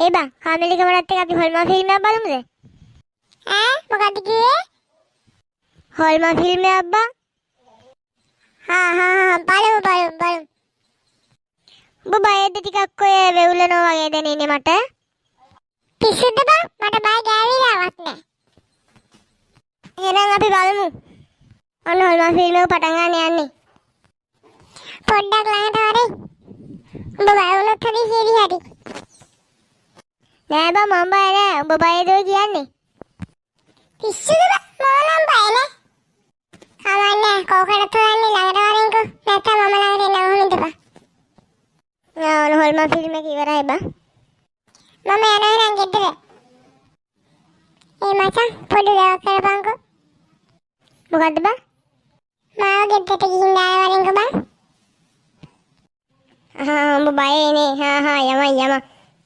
ඒ බං කාමලිකමනත් එක්ක අපි හොල්මන් ෆිල්ම් එකක් බලමුද? ඈ මොකක්ද කිව්වේ? හොල්මන් ෆිල්ම් එකක් බං. බලමු. ඔබ බයද ටිකක් ඔය වෙවුලනවා වගේ දැනෙන්නේ මට. පිස්සුද බං? මට බය ගෑවිලාවත් නෑ. එහෙනම් අපි බලමු. ඔන්න හොල්මන් ෆිල්ම් එක පටන් ගන්න යන්නේ. පොඩ්ඩක් ළඟට හරි. උඹ බය වුණොත් හරි හරි. නෑ බං මම බය නෑ. උඹ බයද ඔය කියන්නේ? පිස්සුද බං? මම නම් බය නෑ. කමන්නේ කෝකටත් හොයන්නේ ළඟට වරින්කෝ. නැත්නම් මම ළඟට එන්න ඕනෙ ඉඳපන්. ඔන්න හොල්මන් ෆිල්ම් එක ඉවරයි බං. මම යනවා නම් ගෙදර. ඒ මචං පොඩි දවස් කරපන්කෝ. මොකද්ද බං? මාව ගෙදරට ගිහින් ආවරින්කෝ බං. උඹ බයනේ. යම.